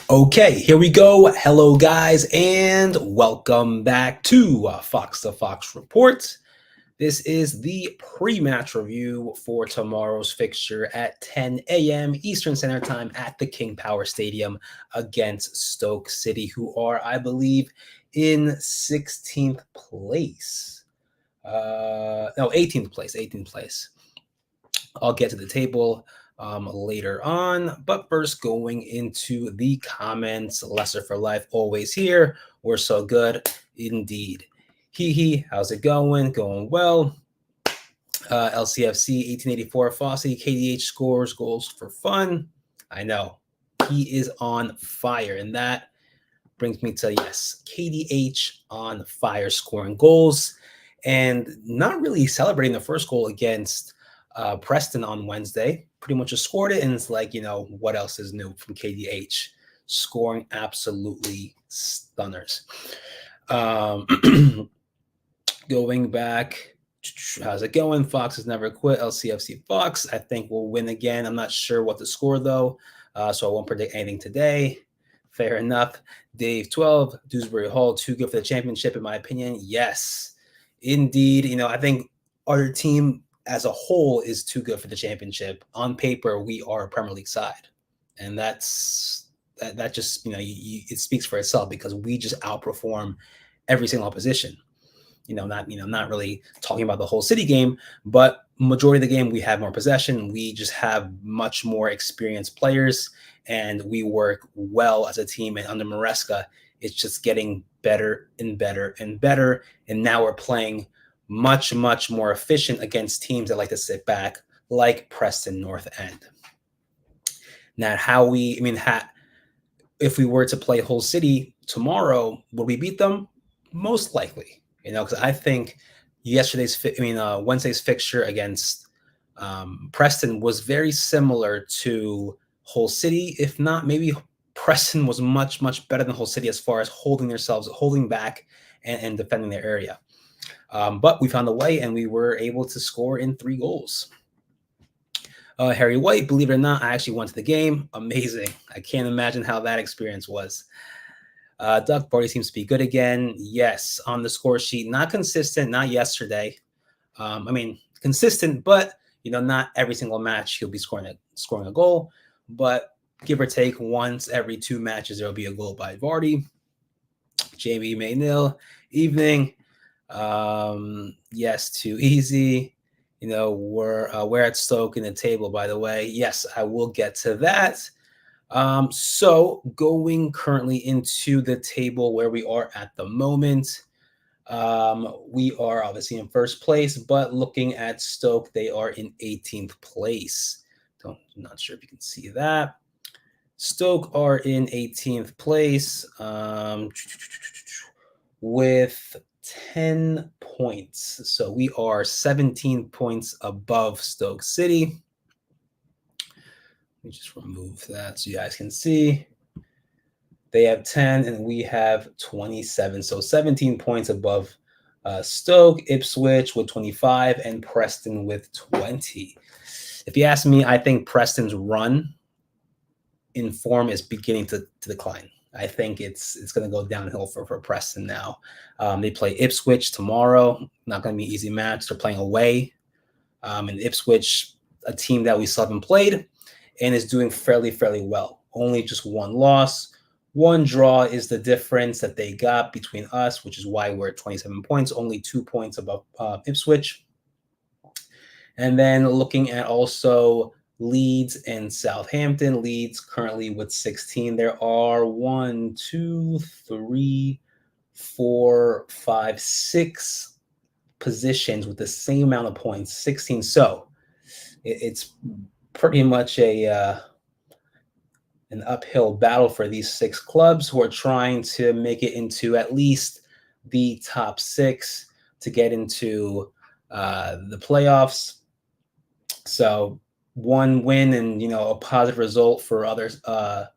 Okay, here we go. Hello, guys, and welcome back to Fox to Fox Report. This is the pre-match review for tomorrow's fixture at 10 a.m. Eastern Standard Time at the King Power Stadium against Stoke City, who are, I believe, in 16th place. No, 18th place. 18th place. I'll get to the table later on. But first, going into the comments. Leicester for life, always here. We're so good, indeed. Hee, how's it going? Going well. LCFC 1884 Fossey, KDH scores goals for fun. I know he is on fire, and that brings me to yes, KDH on fire, scoring goals, and not really celebrating the first goal against Preston on Wednesday. Pretty much just scored it, and it's like, what else is new from KDH? Scoring absolutely stunners. Going back, how's it going? Fox has never quit. LCFC Fox, I think we'll win again. I'm not sure what the score though, so I won't predict anything today. Fair enough. Dave 12, Dewsbury Hall, too good for the championship, in my opinion. Yes, indeed. I think our team as a whole is too good for the championship. On paper, we are a Premier League side, and that just it speaks for itself because we just outperform every single opposition. Not really talking about the whole City game, but majority of the game we have more possession. We just have much more experienced players, and we work well as a team. And under Maresca, it's just getting better and better and better. And now we're playing much, much more efficient against teams that like to sit back, like Preston North End. Now, if we were to play Hull City tomorrow, would we beat them? Most likely. Because I think Wednesday's fixture against Preston was very similar to Hull City. If not, maybe Preston was much, much better than Hull City as far as holding back and defending their area. But we found a way, and we were able to score in 3 goals. Harry White, believe it or not, I actually went to the game. Amazing. I can't imagine how that experience was. Doug Barty seems to be good again. Yes, on the score sheet. Not consistent, not yesterday. Consistent, but not every single match he'll be scoring a goal. But give or take, once every 2 matches there will be a goal by Vardy. Jamie Maynil, evening. Yes, too easy. We're at Stoke in the table, by the way. Yes, I will get to that. So going currently into the table where we are at the moment, we are obviously in first place, but looking at Stoke, they are in 18th place. I'm not sure if you can see that. Stoke are in 18th place with 10 points. So we are 17 points above Stoke City. Let me just remove that so you guys can see. They have 10 and we have 27. So 17 points above Stoke, Ipswich with 25, and Preston with 20. If you ask me, I think Preston's run in form is beginning to decline. I think it's going to go downhill for Preston now. They play Ipswich tomorrow. Not going to be an easy match. They're playing away. And Ipswich, a team that we still haven't played, and is doing fairly well. Only just 1 loss. 1 draw is the difference that they got between us, which is why we're at 27 points, only 2 points above Ipswich. And then looking at also Leeds and Southampton. Leeds currently with 16. There are 1, 2, 3, 4, 5, 6 positions with the same amount of points, 16. So it's pretty much an uphill battle for these 6 clubs who are trying to make it into at least the top 6 to get into the playoffs. So 1 win and a positive result for others, a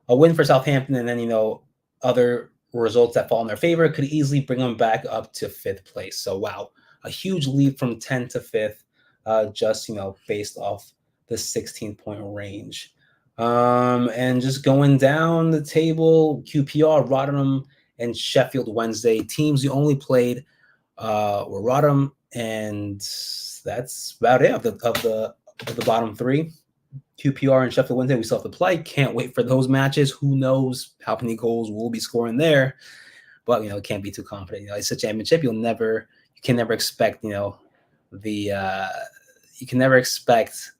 win for Southampton, and then other results that fall in their favor could easily bring them back up to 5th place. So wow, a huge leap from 10th to 5th, just based off the 16-point range. And just going down the table, QPR, Rotherham, and Sheffield Wednesday teams you only played were Rotherham, and that's about it of the bottom three. QPR and Sheffield Wednesday, we still have to play. Can't wait for those matches. Who knows how many goals we'll be scoring there? But can't be too confident. It's a championship. You can never expect the you can never expect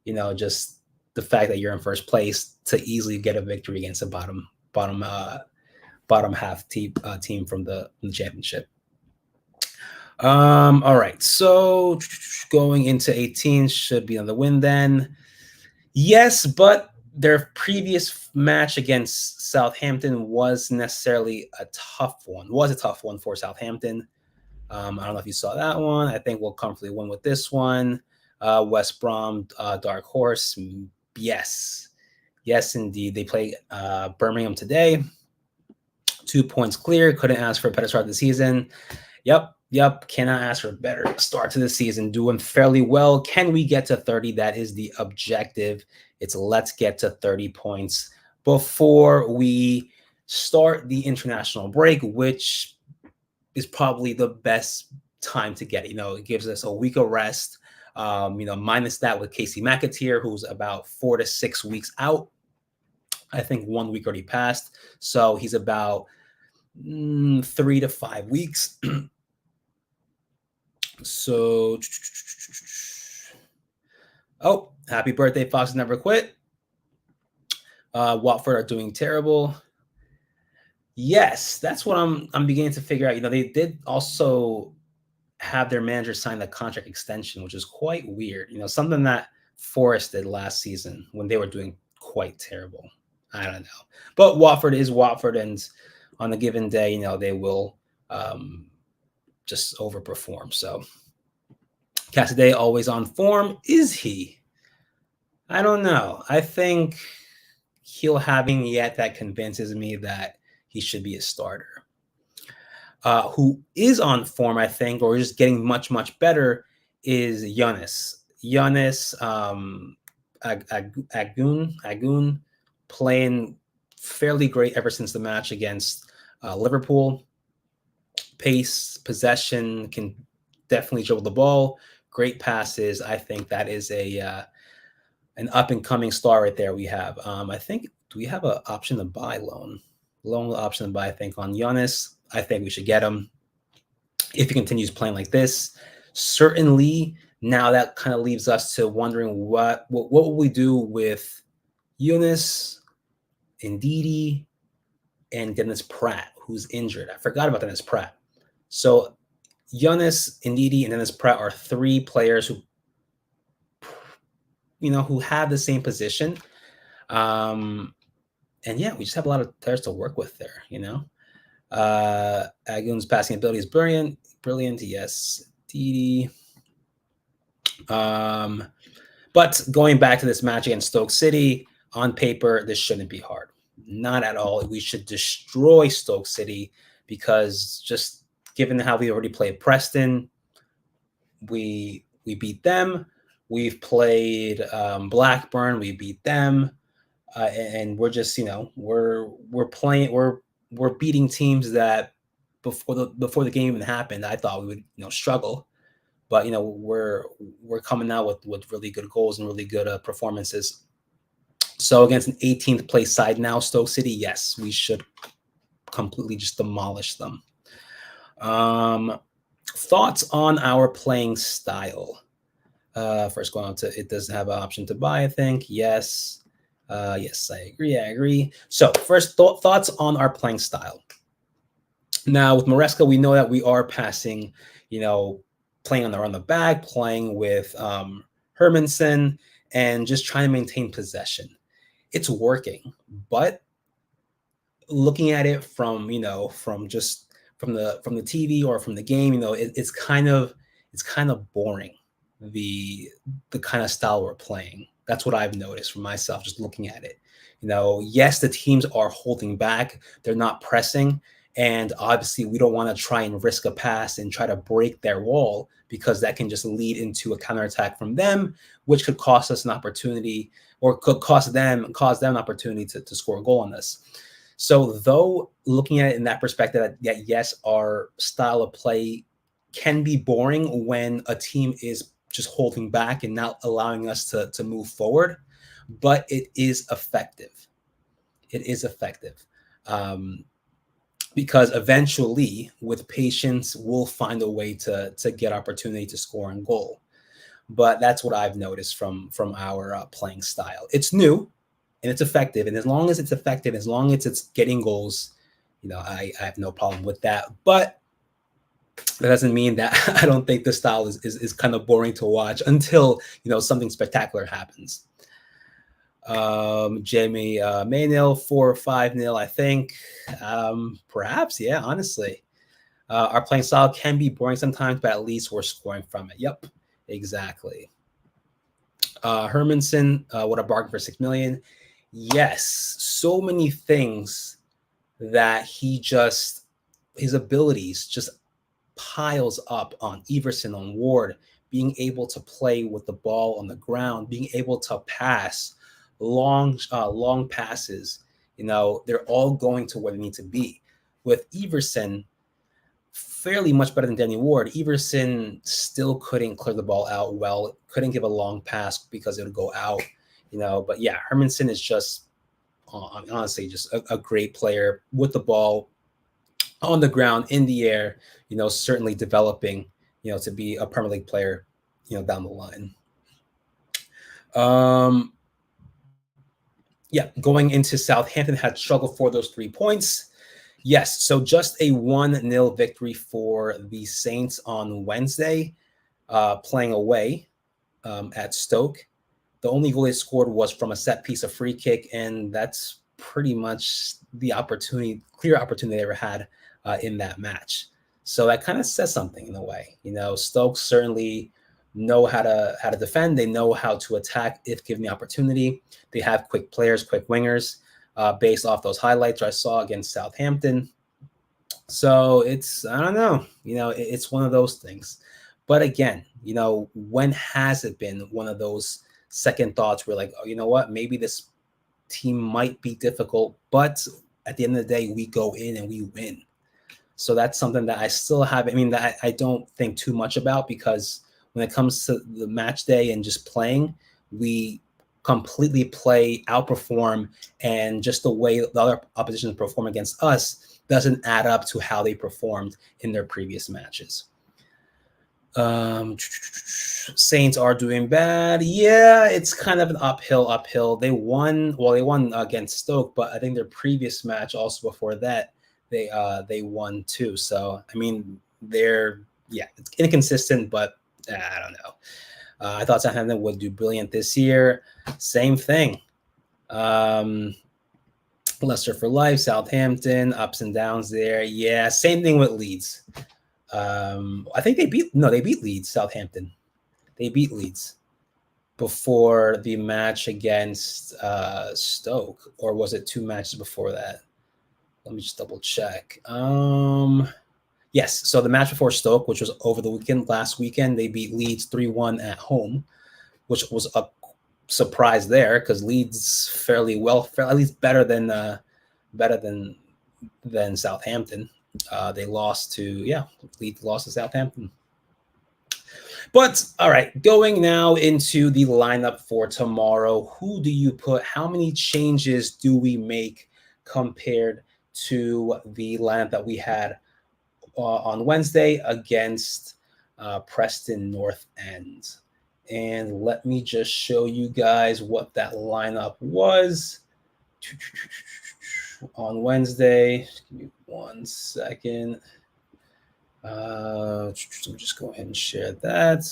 just the fact that you're in first place to easily get a victory against a bottom half team from the championship. All right, so going into 18 should be on the win then. Yes, but their previous match against Southampton was necessarily a tough one. Was a tough one for Southampton. I don't know if you saw that one. I think we'll comfortably win with this one. West Brom, dark horse. Yes, indeed. They play Birmingham today. 2 points clear. Couldn't ask for a better start of the season. Yep. Cannot ask for a better start to the season. Doing fairly well. Can we get to 30? That is the objective. It's let's get to 30 points before we start the international break, which is probably the best time to get it. It gives us a week of rest. Minus that with Casey McAteer, who's about 4 to 6 weeks out. I think 1 week already passed. So he's about 3 to 5 weeks. So, happy birthday, Fox Never Quit. Watford are doing terrible. Yes, that's what I'm beginning to figure out. They did also have their manager sign the contract extension, which is quite weird. Something that Forest did last season when they were doing quite terrible. I don't know. But Watford is Watford, and on a given day, they will just overperform. So Cassidy always on form. Is he? I don't know. I think he'll having yet that convinces me that he should be a starter. Who is on form, I think, or just getting much, much better is Giannis. Agun playing fairly great ever since the match against Liverpool. Pace, possession, can definitely dribble the ball. Great passes. I think that is an up and coming star right there. We have. I think, do we have an option to buy loan option to buy? I think on Giannis. I think we should get him if he continues playing like this. Certainly, now that kind of leaves us to wondering what will we do with Yunus, Ndidi, and Dennis Pratt, who's injured. I forgot about Dennis Pratt. So Giannis, Ndidi, and Dennis Pratt are 3 players who have the same position. And yeah, we just have a lot of players to work with there, Agun's passing ability is brilliant. Yes, Ndidi. But going back to this match against Stoke City, on paper, this shouldn't be hard. Not at all. We should destroy Stoke City because just given how we already played Preston, we beat them. We've played Blackburn. We beat them, and we're just we're beating teams that before the game even happened, I thought we would struggle, but we're coming out with really good goals and really good performances. So against an 18th place side now, Stoke City, yes, we should completely just demolish them. Thoughts on our playing style? First, going on to it doesn't have an option to buy, I think. Yes. Yes, I agree. So first thoughts on our playing style. Now with Maresca, we know that we are passing, playing on the back, playing with Hermansen, and just trying to maintain possession. It's working, but looking at it from the TV or from the game, it's kind of boring. The kind of style we're playing. That's what I've noticed for myself, just looking at it. Yes, the teams are holding back. They're not pressing. And obviously, we don't want to try and risk a pass and try to break their wall because that can just lead into a counterattack from them, which could cost us an opportunity or could cause them an opportunity to score a goal on us. So though looking at it in that perspective, that yes, our style of play can be boring when a team is just holding back and not allowing us to move forward, but it is effective. It is effective. Because eventually, with patience, we'll find a way to get opportunity to score and goal. But that's what I've noticed from our playing style. It's new and it's effective, and as long as it's effective, as long as it's getting goals, I have no problem with that. But that doesn't mean that I don't think the style is kind of boring to watch until something spectacular happens. Jamie Maynil 4-5-0, I think. Perhaps, yeah, honestly. Our playing style can be boring sometimes, but at least we're scoring from it. Yep, exactly. Hermanson, what a bargain for $6 million. Yes, so many things that his abilities just piles up on Everson, on Ward, being able to play with the ball on the ground, being able to pass long passes. They're all going to where they need to be. With Everson, fairly much better than Danny Ward, Everson still couldn't clear the ball out well, couldn't give a long pass because it would go out. But yeah, Hermanson is just honestly just a great player with the ball on the ground, in the air, certainly developing, to be a Premier League player, down the line. Yeah, going into Southampton had struggled for those 3 points. Yes, so just a 1-0 victory for the Saints on Wednesday, playing away at Stoke. The only goal they scored was from a set piece, a free kick, and that's pretty much the clear opportunity they ever had in that match. So that kind of says something in a way. Stoke certainly know how to defend. They know how to attack if given the opportunity. They have quick players, quick wingers, based off those highlights I saw against Southampton. So I don't know. It's one of those things. But again, when has it been one of those second thoughts where like, oh, you know what, maybe this team might be difficult, but at the end of the day, we go in and we win. So that's something that I still have. That I don't think too much about, because when it comes to the match day and just playing, we completely outperform, and just the way the other oppositions perform against us doesn't add up to how they performed in their previous matches. Saints are doing bad. Yeah, it's kind of an uphill. They won against Stoke, but I think their previous match also before that, they won too. So it's inconsistent, but I don't know. I thought Southampton would do brilliant this year. Same thing. Leicester for life, Southampton, ups and downs there. Yeah, same thing with Leeds. I think they beat Leeds, Southampton. They beat Leeds before the match against Stoke, or was it 2 matches before that? Let me just double check. Yes, so the match before Stoke, which was over the weekend, last weekend, they beat Leeds 3-1 at home, which was a surprise there because Leeds fairly well, at least better than Southampton. Leeds lost to Southampton. But all right, going now into the lineup for tomorrow. Who do you put? How many changes do we make compared to the lineup that we had on Wednesday against Preston North End? And let me just show you guys what that lineup was on Wednesday. Give me 1 second. Let me just go ahead and share that.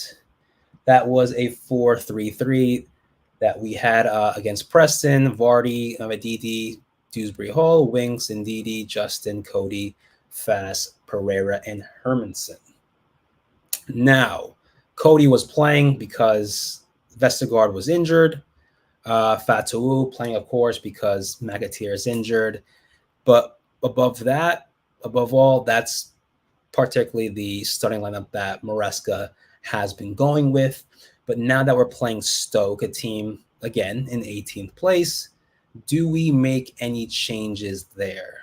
That was a 4-3-3 that we had against Preston. Vardy, Ndidi, Dewsbury Hall, Winks, Ndidi, Justin, Cody, Fass, Pereira, and Hermanson. Now, Cody was playing because Vestergaard was injured. Fatawu playing, of course, because McAteer is injured. But above all, that's particularly the starting lineup that Maresca has been going with. But now that we're playing Stoke, a team again in 18th place. Do we make any changes there?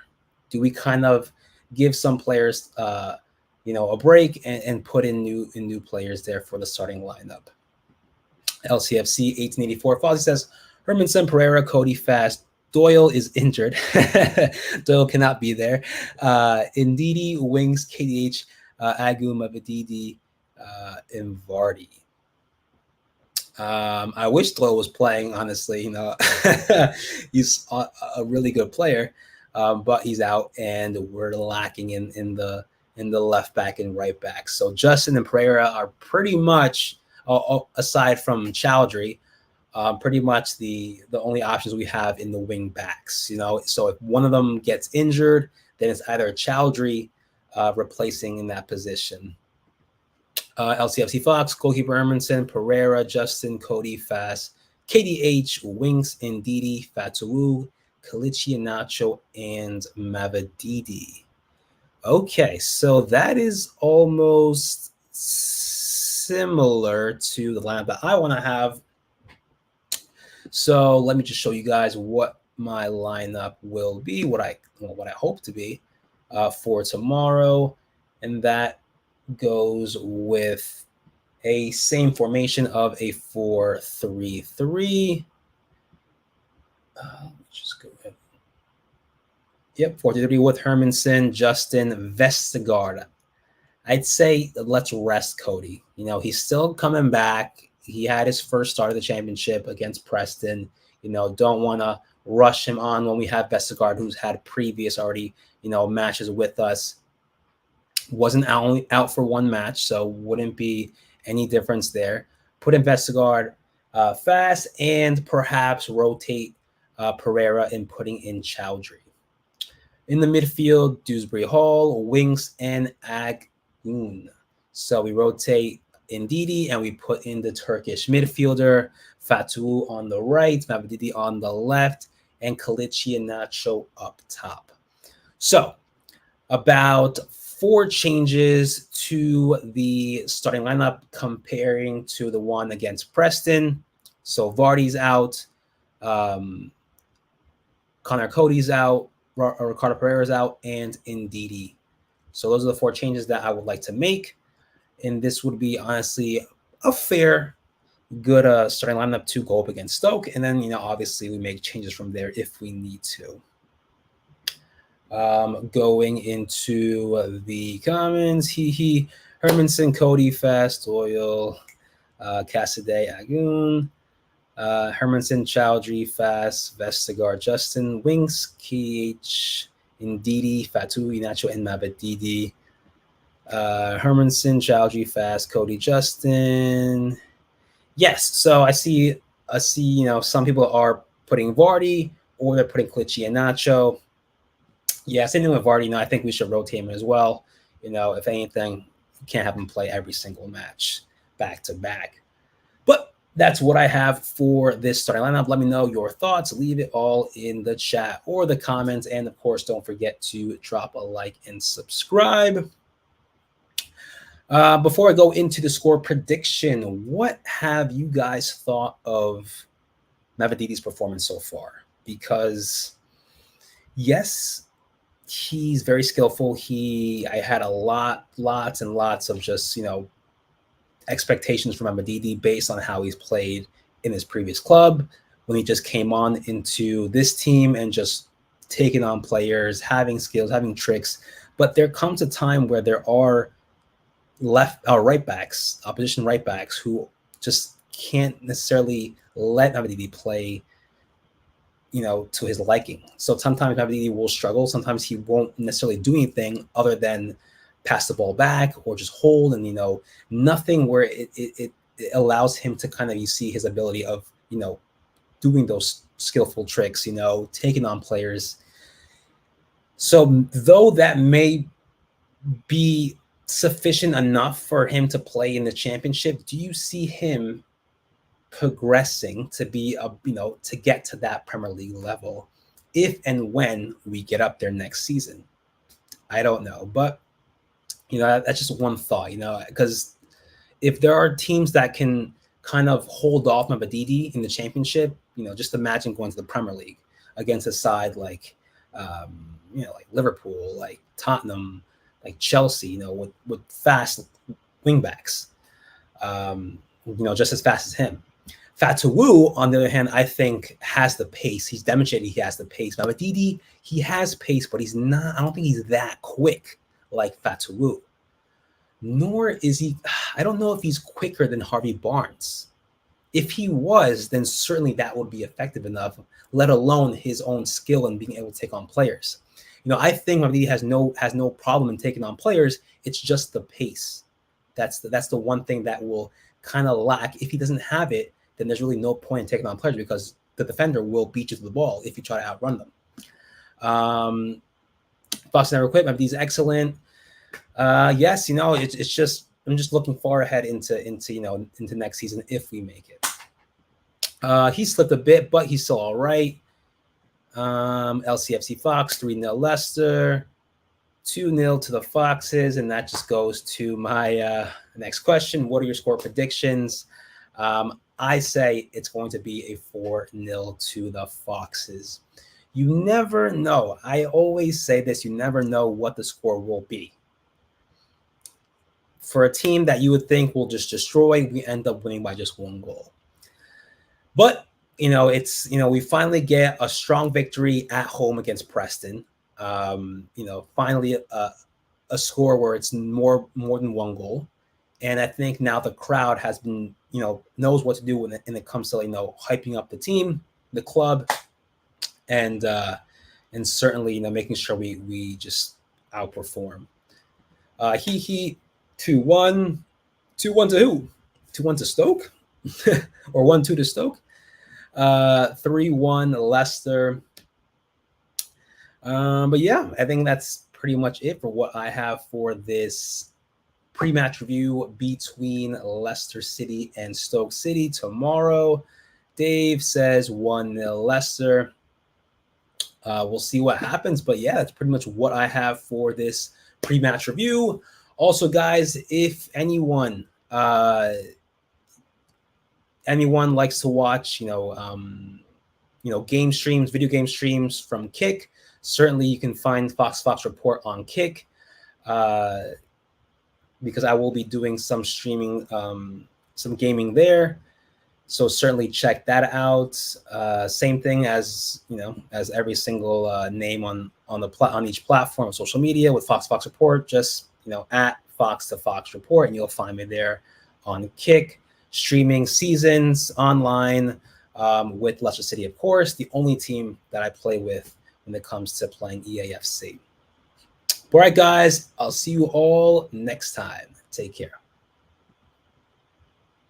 Do we kind of give some players, a break and put in new players there for the starting lineup? LCFC 1884 Fozzie says Hermanson, Pereira, Cody Fast. Doyle is injured. Doyle cannot be there. Ndidi, Wings, KDH, Agu, Mavadidi, and Vardy. I wish Doyle was playing, honestly. He's a really good player, but he's out, and we're lacking in the left back and right back. So Justin and Pereira are pretty much, aside from Chowdhury, pretty much the only options we have in the wing backs. So if one of them gets injured, then it's either Chowdhury replacing in that position. LCFC Fox, goalkeeper Hermanson, Pereira, Justin, Cody, Fast, KDH, Winks, Ndidi, Fatu, Kalichi Nacho, and Mavadidi. Okay, so that is almost similar to the lineup that I want to have. So let me just show you guys what my lineup will be, what I hope to be for tomorrow, and that goes with a same formation of a 4-3-3. Just go ahead. Yep, 4-3-3 with Hermanson, Justin, Vestergaard. I'd say let's rest Cody. He's still coming back. He had his first start of the championship against Preston. Don't want to rush him on when we have Vestergaard, who's had previous already, matches with us. Wasn't out for one match, so wouldn't be any difference there. Put in Vestergaard fast and perhaps rotate Pereira in putting in Chowdhury. In the midfield, Dewsbury Hall, Winks, and Agun. So we rotate Ndidi and we put in the Turkish midfielder, Fatu on the right, Mavadidi on the left, and Kalichi and Nacho up top. So about 4 changes to the starting lineup comparing to the one against Preston. So Vardy's out, Connor Cody's out, Ricardo Pereira's out, and Ndidi. So those are the 4 changes that I would like to make. And this would be honestly a fair, good starting lineup to go up against Stoke. And then, obviously we make changes from there if we need to. Going into the comments, Hermanson, Cody, Fast, Doyle, Cassidy, Agun, Hermanson, Chowdhury, Fast, Vestergaard, Justin, Winks, KH, Ndidi, Fatu, Inacho, and Mavadidi. Hermanson, Chowdhury, Fast, Cody, Justin. Yes, so I see. Some people are putting Vardy or they're putting Kalichi and Nacho. Yeah, same thing with Vardy. I think we should rotate him as well. If anything, you can't have him play every single match back to back. But that's what I have for this starting lineup. Let me know your thoughts. Leave it all in the chat or the comments. And of course, don't forget to drop a like and subscribe. Before I go into the score prediction, what have you guys thought of Mavadidi's performance so far? Because yes, he's very skillful. I had lots and lots of just, expectations from Mavadidi based on how he's played in his previous club when he just came on into this team and just taking on players, having skills, having tricks. But there comes a time where there are right backs, opposition right backs, who just can't necessarily let Mavadidi play to his liking. So sometimes Mavadidi will struggle. Sometimes he won't necessarily do anything other than pass the ball back or just hold, and nothing where it allows him to kind of see his ability of doing those skillful tricks, taking on players. So though that may be sufficient enough for him to play in the championship, do you see him progressing to be to get to that Premier League level if and when we get up there next season? I don't know, but that's just one thought, because if there are teams that can kind of hold off Mabadidi in the championship, just imagine going to the Premier League against a side like, like Liverpool, like Tottenham, like Chelsea, with fast wingbacks, just as fast as him. Fatawu, on the other hand, I think has the pace. He's demonstrated he has the pace. Mabadidi, he has pace, but he's not. I don't think he's that quick like Fatawu. Nor is he. I don't know if he's quicker than Harvey Barnes. If he was, then certainly that would be effective enough, let alone his own skill and being able to take on players. I think Mabadidi has no problem in taking on players. It's just the pace. That's the one thing that will kind of lack. If he doesn't have it, then there's really no point in taking on players because the defender will beat you to the ball if you try to outrun them. Fox never quit. Mabadidi's excellent. Yes, it's just I'm just looking far ahead into next season if we make it. He slipped a bit, but he's still all right. LCFC Fox 3-0 Leicester, 2-0 to the Foxes, and that just goes to my next question. What are your score predictions? I say it's going to be a 4-0 to the Foxes. You never know. I always say this. You never know what the score will be. For a team that you would think will just destroy, we end up winning by just 1 goal. But, we finally get a strong victory at home against Preston. Finally a score where it's more than 1 goal. And I think now the crowd has been, knows what to do when it comes to, hyping up the team, the club, and certainly, making sure we just outperform. 2-1 to who? 2-1 to Stoke, or 1-2 to Stoke. 3-1 Leicester. But yeah, I think that's pretty much it for what I have for this pre-match review between Leicester City and Stoke City tomorrow. Dave says 1-0 Leicester. We'll see what happens, but yeah, that's pretty much what I have for this pre-match review. Also, guys, if anyone likes to watch, game streams, video game streams from Kick, certainly you can find Fox Report on Kick, because I will be doing some streaming, some gaming there. So certainly check that out. Same thing as as every single name on each platform of social media with Fox Report. Just at Fox to Fox Report, and you'll find me there on Kick, streaming seasons online with Leicester City, of course, the only team that I play with when it comes to playing EAFC. All right, guys, I'll see you all next time. Take care.